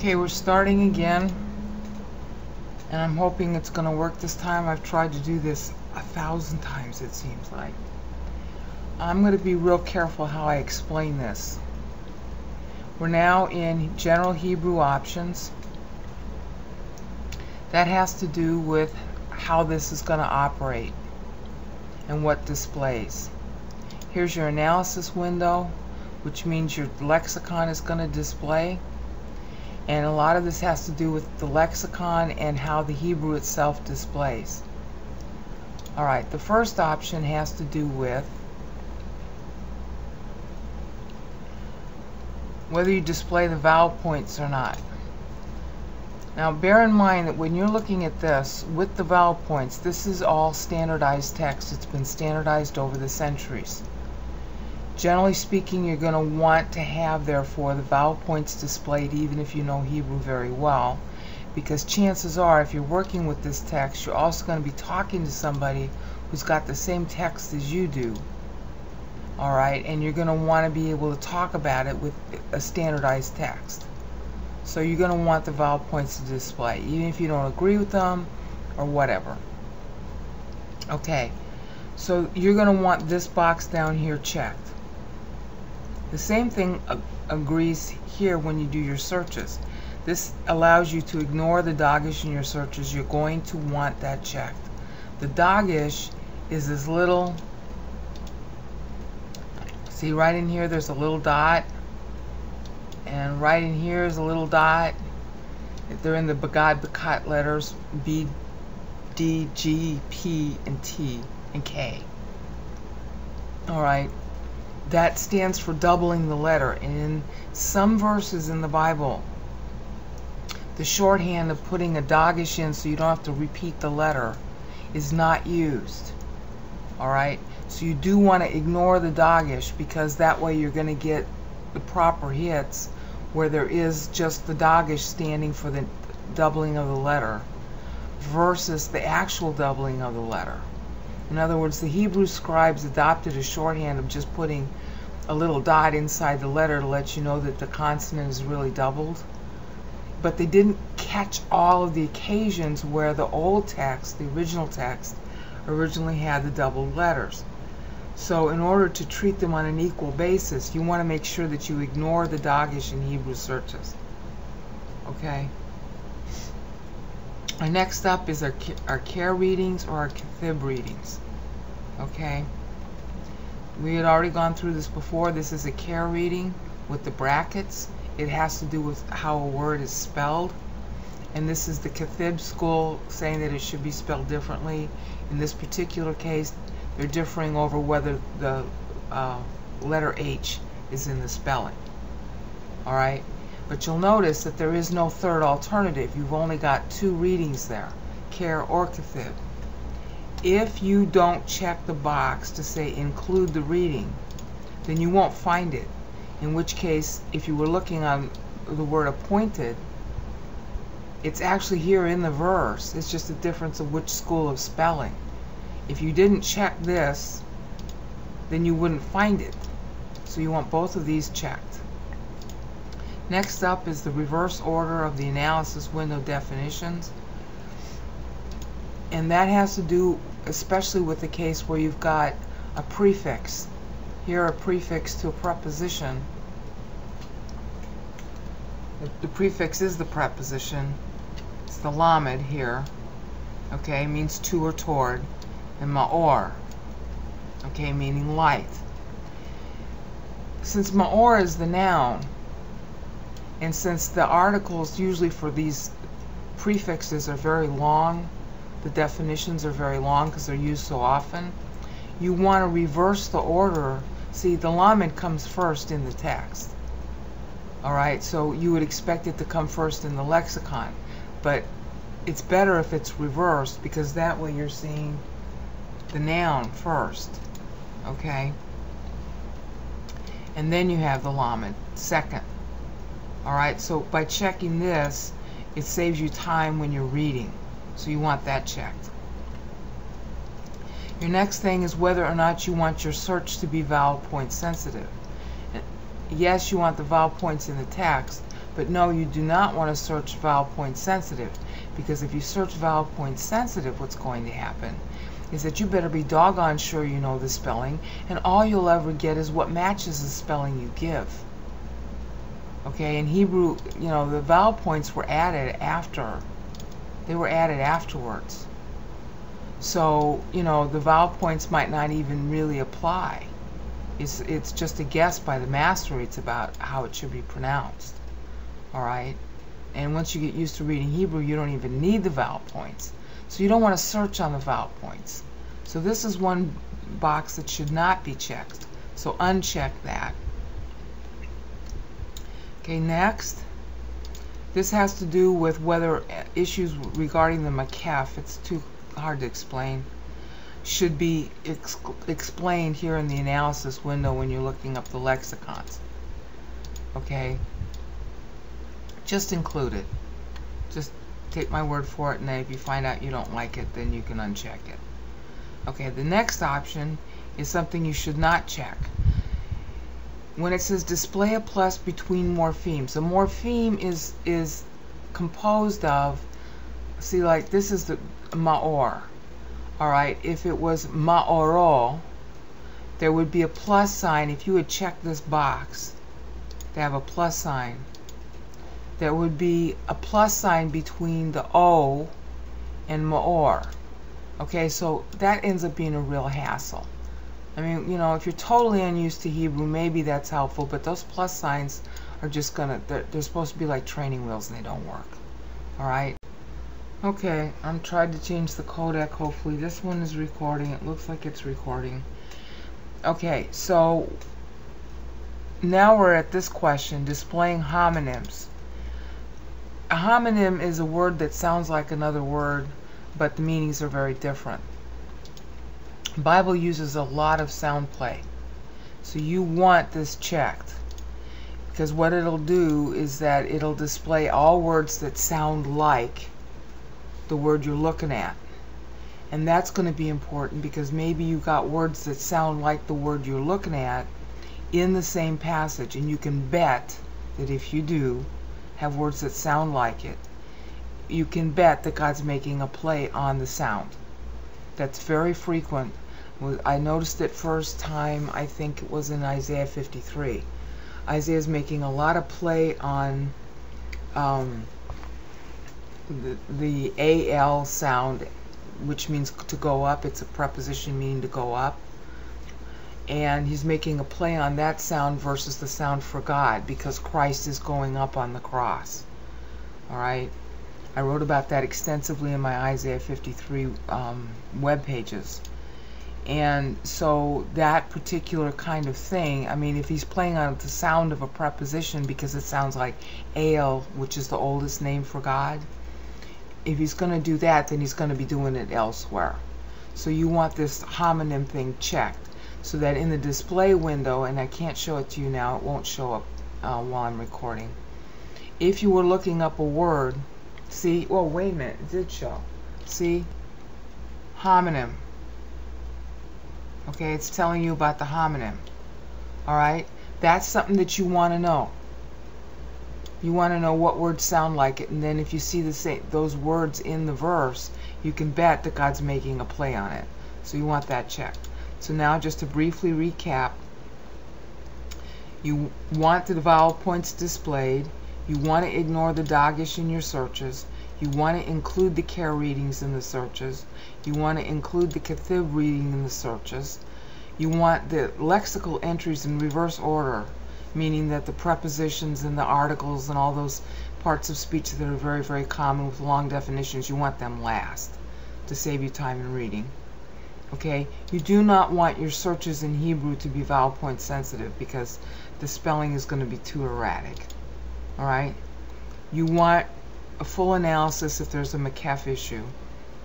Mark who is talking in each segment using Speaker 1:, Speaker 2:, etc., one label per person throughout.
Speaker 1: Okay, we're starting again, and I'm hoping it's going to work this time. I've tried to do this 1,000 times, it seems like. I'm going to be real careful how I explain this. We're now in General Hebrew Options. That has to do with how this is going to operate and what displays. Here's your analysis window, which means your lexicon is going to display. And a lot of this has to do with the lexicon and how the Hebrew itself displays. Alright, the first option has to do with whether you display the vowel points or not. Now bear in mind that when you're looking at this with the vowel points, this is all standardized text. It's been standardized over the centuries. Generally speaking, you're going to want to have, therefore, the vowel points displayed even if you know Hebrew very well, because chances are, if you're working with this text, you're also going to be talking to somebody who's got the same text as you do. Alright, and you're going to want to be able to talk about it with a standardized text. So you're going to want the vowel points to display, even if you don't agree with them or whatever. Okay, so you're going to want this box down here checked. The same thing agrees here when you do your searches. This allows you to ignore the Dagesh in your searches. You're going to want that checked. The Dagesh is this little, see right in here there's a little dot, and right in here is a little dot. They're in the Bagad Bakat letters B, D, G, P, and T, and K. Alright. That stands for doubling the letter. And in some verses in the Bible, the shorthand of putting a Dagesh in so you don't have to repeat the letter is not used. Alright? So you do want to ignore the Dagesh, because that way you're going to get the proper hits where there is just the Dagesh standing for the doubling of the letter versus the actual doubling of the letter. In other words, the Hebrew scribes adopted a shorthand of just putting a little dot inside the letter to let you know that the consonant is really doubled. But they didn't catch all of the occasions where the old text, the original text, originally had the doubled letters. So in order to treat them on an equal basis, you want to make sure that you ignore the Dagesh in Hebrew searches. Okay? Our next up is our care readings or our kathib readings. Okay? We had already gone through this before. This is a care reading with the brackets. It has to do with how a word is spelled. And this is the kathib school saying that it should be spelled differently. In this particular case, they're differing over whether the letter H is in the spelling. Alright? But you'll notice that there is no third alternative. You've only got two readings there, care or kathib. If you don't check the box to say include the reading, then you won't find it. In which case, if you were looking on the word appointed, it's actually here in the verse. It's just a difference of which school of spelling. If you didn't check this, then you wouldn't find it. So you want both of these checked. Next up is the reverse order of the analysis window definitions. And that has to do especially with the case where you've got a prefix. Here a prefix to a preposition. The prefix is the preposition. It's the lamed here. Okay, means to or toward. And ma'or. Okay, meaning light. Since ma'or is the noun, and since the articles usually for these prefixes are very long, the definitions are very long because they're used so often, you want to reverse the order. See, the lamed comes first in the text. Alright, so you would expect it to come first in the lexicon. But it's better if it's reversed, because that way you're seeing the noun first. Okay? And then you have the lamed second. Alright, so by checking this, it saves you time when you're reading. So you want that checked. Your next thing is whether or not you want your search to be vowel point sensitive. Yes, you want the vowel points in the text, But no, you do not want to search vowel point sensitive, because if you search vowel point sensitive, what's going to happen is that you better be doggone sure you know the spelling, and all you'll ever get is what matches the spelling you give. Okay, in Hebrew, you know, the vowel points were added after. They were added afterwards. So, you know, the vowel points might not even really apply. It's just a guess by the master rates about how it should be pronounced. Alright? And once you get used to reading Hebrew, you don't even need the vowel points. So you don't want to search on the vowel points. So this is one box that should not be checked. So uncheck that. Okay, next. This has to do with whether issues regarding the makef, it's too hard to explain, should be explained here in the analysis window when you're looking up the lexicons. Okay? Just include it. Just take my word for it, and then if you find out you don't like it, then you can uncheck it. Okay, the next option is something you should not check. When it says display a plus between morphemes, a morpheme is composed of, see, like this is the maor. Alright, if it was maoro, there would be a plus sign. If you would check this box to have a plus sign, there would be a plus sign between the O and maor. Okay, so that ends up being a real hassle. I mean, you know, if you're totally unused to Hebrew, maybe that's helpful, but those plus signs are just gonna, they're supposed to be like training wheels, and they don't work. Alright? Okay, I'm trying to change the codec. Hopefully this one is recording. It looks like it's recording. Okay, so now we're at this question, displaying homonyms. A homonym is a word that sounds like another word, but the meanings are very different. The Bible uses a lot of sound play, so you want this checked, because what it'll do is that it'll display all words that sound like the word you're looking at. And that's going to be important, because maybe you got words that sound like the word you're looking at in the same passage, and you can bet that if you do have words that sound like it, you can bet that God's making a play on the sound. That's very frequent. I noticed it first time, I think it was in Isaiah 53. Isaiah's making a lot of play on the AL sound, which means to go up. It's a preposition meaning to go up. And he's making a play on that sound versus the sound for God, because Christ is going up on the cross. Alright? I wrote about that extensively in my Isaiah 53 web pages. And so that particular kind of thing, I mean, if he's playing on the sound of a preposition because it sounds like Ale, which is the oldest name for God, if he's going to do that, then he's going to be doing it elsewhere. So you want this homonym thing checked, so that in the display window, and I can't show it to you now, it won't show up while I'm recording. If you were looking up a word, see, well, wait a minute, it did show. See? Homonym. Okay, it's telling you about the homonym. Alright? That's something that you want to know. You want to know what words sound like it, and then if you see those words in the verse, you can bet that God's making a play on it. So you want that checked. So now, just to briefly recap, you want the vowel points displayed. You want to ignore the doggish in your searches. You want to include the care readings in the searches. You want to include the kathib reading in the searches. You want the lexical entries in reverse order, meaning that the prepositions and the articles and all those parts of speech that are very, very common with long definitions, you want them last to save you time in reading. Okay? You do not want your searches in Hebrew to be vowel point sensitive, because the spelling is going to be too erratic. Alright? You want a full analysis if there's a makef issue,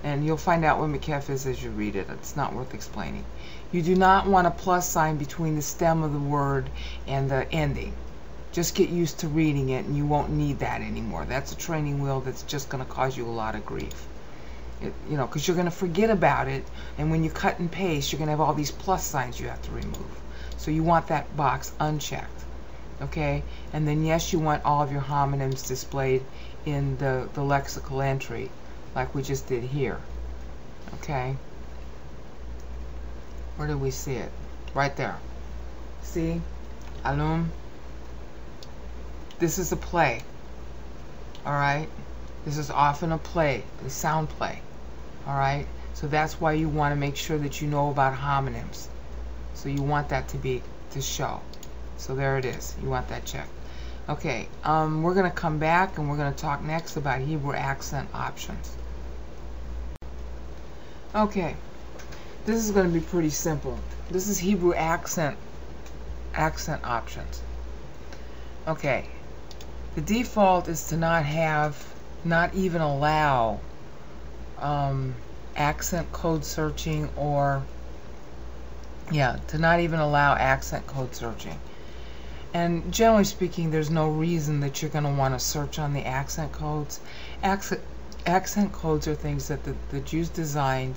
Speaker 1: and you'll find out what makef is as you read it. It's not worth explaining. You do not want a plus sign between the stem of the word and the ending. Just get used to reading it, and you won't need that anymore. That's a training wheel that's just going to cause you a lot of grief. You know, because you're going to forget about it, and when you cut and paste, you're going to have all these plus signs you have to remove. So you want that box unchecked. Okay, and then yes, you want all of your homonyms displayed in the lexical entry like we just did here. Okay, where do we see it? Right there. See? Alum. This is a play. Alright? This is often a play, a sound play. Alright? So that's why you want to make sure that you know about homonyms. So you want that to show. So there it is. You want that checked. Okay, we're going to come back and we're going to talk next about Hebrew accent options. Okay, this is going to be pretty simple. This is Hebrew accent options. Okay, the default is to not even allow accent code searching, or to not even allow accent code searching. And generally speaking, there's no reason that you're going to want to search on the accent codes. Accent codes are things that the Jews designed,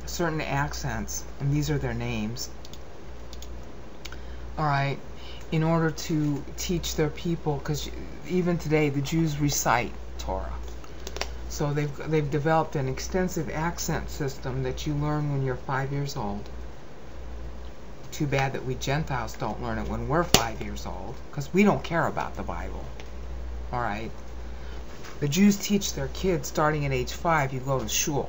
Speaker 1: certain accents, and these are their names, alright, in order to teach their people, because even today the Jews recite Torah. So they've developed an extensive accent system that you learn when you're 5 years old. Too bad that we Gentiles don't learn it when we're 5 years old, because we don't care about the Bible. Alright? The Jews teach their kids starting at age 5, you go to shul,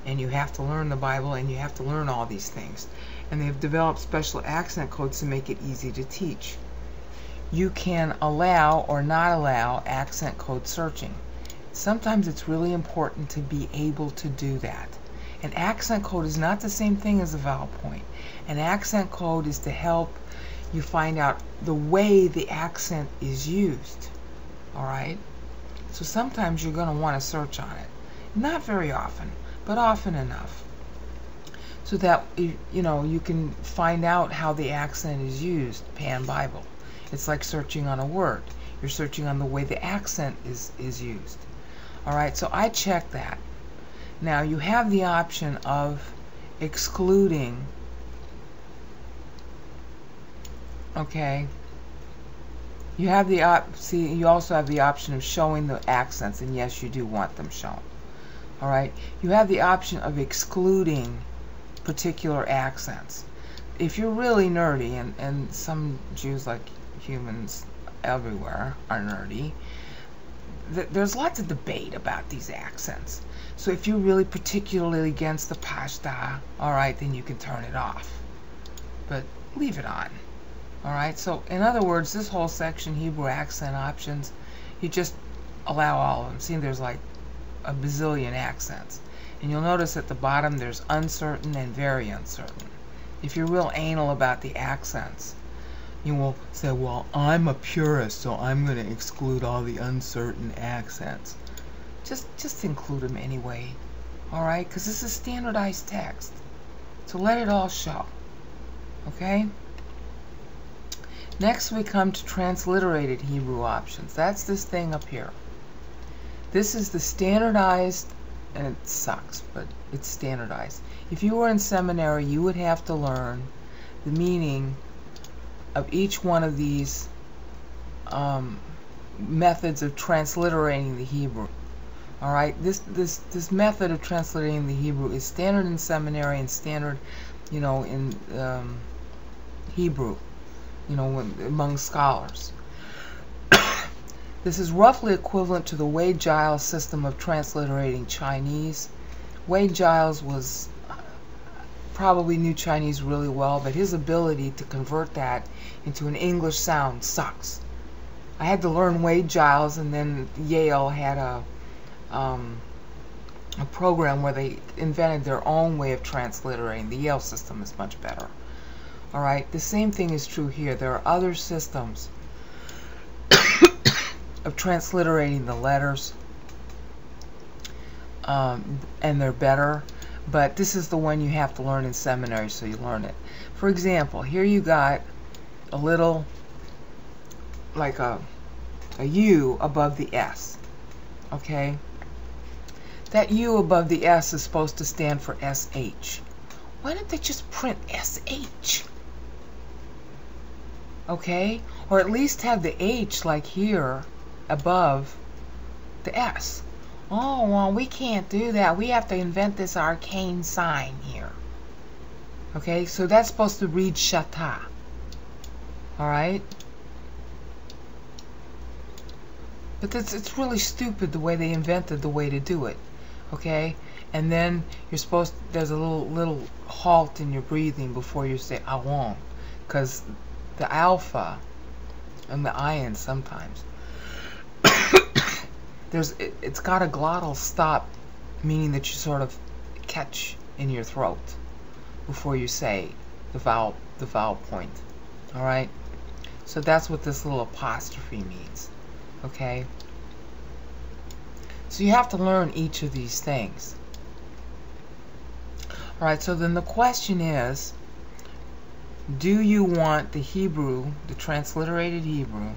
Speaker 1: and you have to learn the Bible, and you have to learn all these things. And they've developed special accent codes to make it easy to teach. You can allow or not allow accent code searching. Sometimes it's really important to be able to do that. An accent code is not the same thing as a vowel point. An accent code is to help you find out the way the accent is used. Alright? So sometimes you're going to want to search on it. Not very often, but often enough. So that you can find out how the accent is used, Pan Bible. It's like searching on a word. You're searching on the way the accent is used. Alright, so I check that. Now you have the option of excluding, okay, you have the you also have the option of showing the accents, and yes, you do want them shown. Alright, you have the option of excluding particular accents. If you're really nerdy, and some Jews, like humans everywhere, are nerdy, there's lots of debate about these accents. So if you're really particularly against the pashta, alright, then you can turn it off. But leave it on. Alright, so in other words, this whole section, Hebrew accent options, you just allow all of them. See, there's like a bazillion accents. And you'll notice at the bottom there's uncertain and very uncertain. If you're real anal about the accents, you will say, well, I'm a purist, so I'm going to exclude all the uncertain accents. Just include them anyway, alright? Because this is standardized text. So let it all show. Okay? Next we come to transliterated Hebrew options. That's this thing up here. This is the standardized, and it sucks, but it's standardized. If you were in seminary, you would have to learn the meaning of each one of these methods of transliterating the Hebrew. Alright, this method of transliterating the Hebrew is standard in seminary and standard, in Hebrew, among scholars. This is roughly equivalent to the Wade-Giles system of transliterating Chinese. Wade-Giles probably knew Chinese really well, but his ability to convert that into an English sound sucks. I had to learn Wade-Giles, and then Yale had a program where they invented their own way of transliterating. The Yale system is much better. Alright, the same thing is true here. There are other systems of transliterating the letters, and they're better, but this is the one you have to learn in seminary, so you learn it. For example, here you got a little, like a U above the S. Okay? That U above the S is supposed to stand for SH. Why don't they just print SH? Okay? Or at least have the H like here above the S. Oh, well, we can't do that. We have to invent this arcane sign here. Okay, so that's supposed to read Shata. Alright? But it's really stupid the way they invented the way to do it. Okay? And then you're supposed to, there's a little halt in your breathing before you say I won't. Because the alpha and the ion sometimes it's got a glottal stop, meaning that you sort of catch in your throat before you say the vowel point. Alright? So that's what this little apostrophe means. Okay? So you have to learn each of these things. Alright, so then the question is, do you want the Hebrew, the transliterated Hebrew,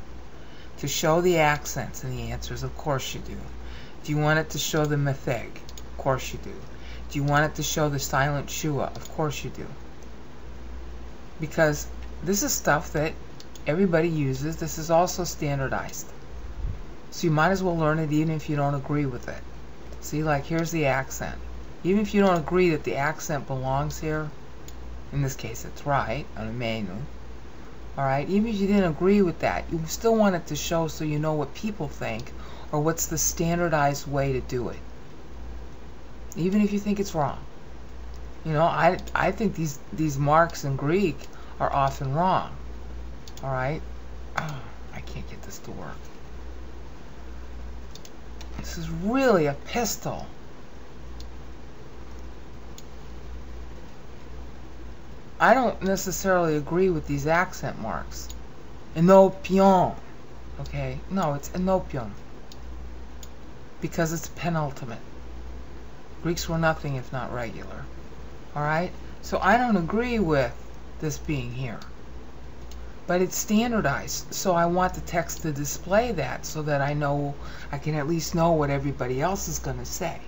Speaker 1: to show the accents? And the answer is, of course you do. Do you want it to show the metheg? Of course you do. Do you want it to show the silent shua? Of course you do. Because this is stuff that everybody uses. This is also standardized. So you might as well learn it even if you don't agree with it. See, like here's the accent. Even if you don't agree that the accent belongs here, in this case it's right, on a menu. Alright, even if you didn't agree with that, you still want it to show so you know what people think, or what's the standardized way to do it. Even if you think it's wrong. You know, I think these marks in Greek are often wrong. Alright? Oh, I can't get this to work. This is really a pistol. I don't necessarily agree with these accent marks. Enopion. Okay? No, it's enopion. Because it's penultimate. Greeks were nothing if not regular. Alright? So I don't agree with this being here. But it's standardized. So I want the text to display that so that I know, I can at least know what everybody else is going to say.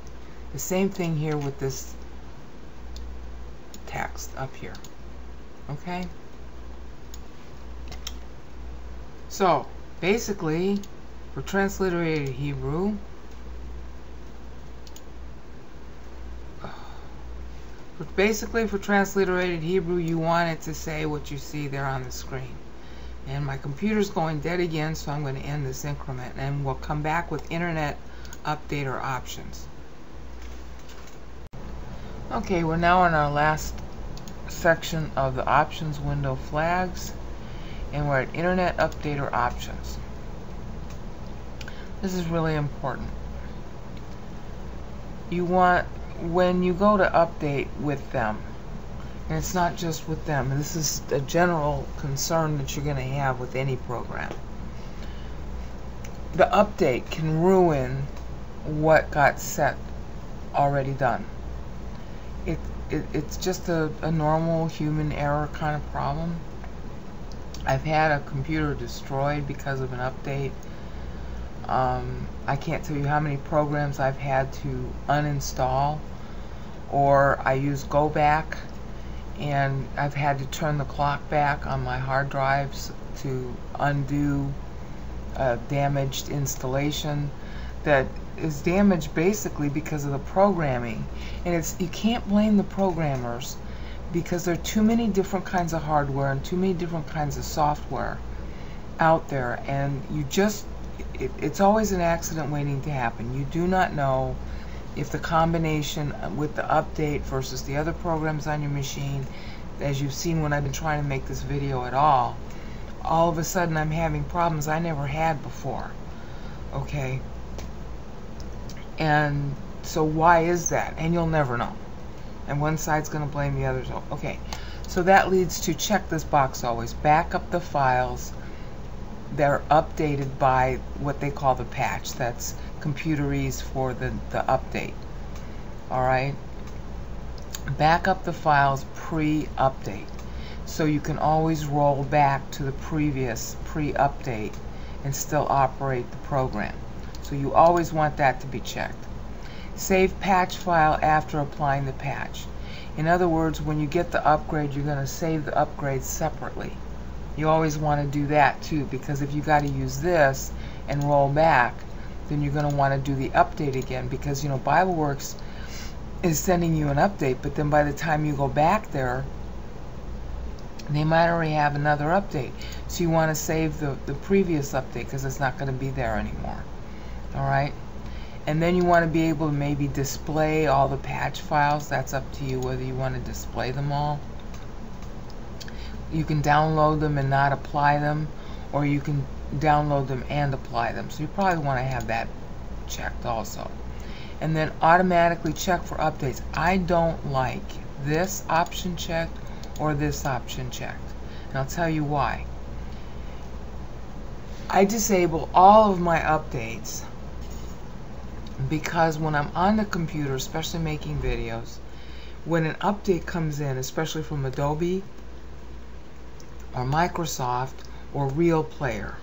Speaker 1: The same thing here with this text up here. Okay? So, basically, for transliterated Hebrew, for transliterated Hebrew, you want it to say what you see there on the screen. And my computer's going dead again, so I'm going to end this increment, and we'll come back with Internet Updater options. Okay, we're now in our last section of the options window flags, and we're at Internet Updater options. This is really important. You want, when you go to update with them, and it's not just with them, this is a general concern that you're going to have with any program. The update can ruin what got set already done. It's just a normal human error kind of problem. I've had a computer destroyed because of an update. I can't tell you how many programs I've had to uninstall, or I use go back, and I've had to turn the clock back on my hard drives to undo a damaged installation that is damaged basically because of the programming. And you can't blame the programmers, because there are too many different kinds of hardware and too many different kinds of software out there, and it's always an accident waiting to happen. You do not know if the combination with the update versus the other programs on your machine, as you've seen when I've been trying to make this video at all of a sudden I'm having problems I never had before. Okay? And so why is that? And you'll never know. And one side's going to blame the other. Okay, so that leads to check this box always. Back up the files. They're updated by what they call the patch. That's computerese for the update. Alright? Back up the files pre-update. So you can always roll back to the previous pre-update and still operate the program. So you always want that to be checked. Save patch file after applying the patch. In other words, when you get the upgrade, you're going to save the upgrade separately. You always want to do that too, because if you got to use this and roll back, then you're going to want to do the update again, because you know BibleWorks is sending you an update, but then by the time you go back there, they might already have another update. So you want to save the previous update, because it's not going to be there anymore. Alright? And then you want to be able to maybe display all the patch files. That's up to you whether you want to display them all. You can download them and not apply them, or you can download them and apply them. So you probably want to have that checked also. And then automatically check for updates. I don't like this option checked or this option checked. And I'll tell you why. I disable all of my updates because when I'm on the computer, especially making videos, when an update comes in, especially from Adobe or Microsoft or Real Player,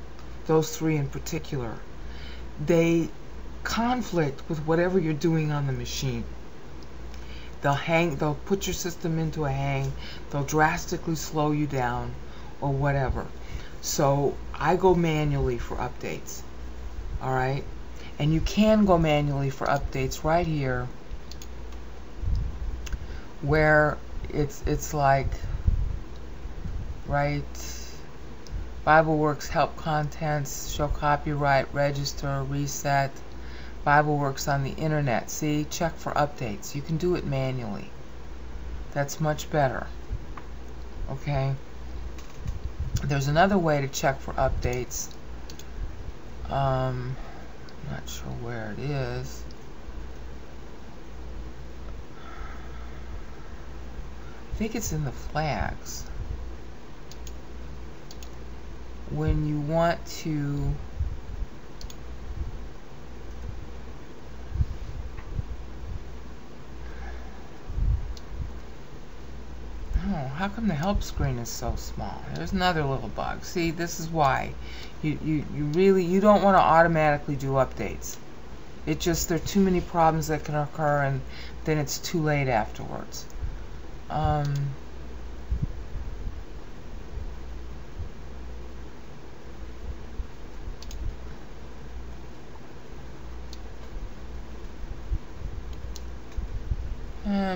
Speaker 1: those three in particular, they conflict with whatever you're doing on the machine. They'll put your system into a hang, they'll drastically slow you down, or whatever. So I go manually for updates. Alright? And you can go manually for updates right here, where it's like, right, BibleWorks help contents, show copyright, register, reset, BibleWorks on the internet. See, check for updates. You can do it manually. That's much better. Okay? There's another way to check for updates. I'm not sure where it is. I think it's in the flags. When you want to how come the help screen is so small? There's another little bug. See, this is why you don't want to automatically do updates. It just, there are too many problems that can occur, and then it's too late afterwards. I'm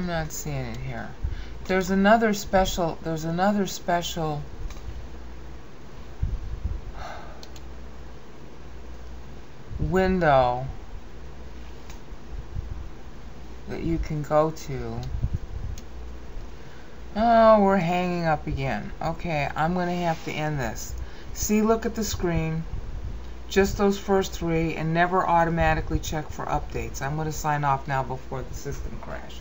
Speaker 1: not seeing it here. There's another special window that you can go to. Oh, we're hanging up again. Okay, I'm going to have to end this. See, look at the screen. Just those first three, and never automatically check for updates. I'm going to sign off now before the system crashes.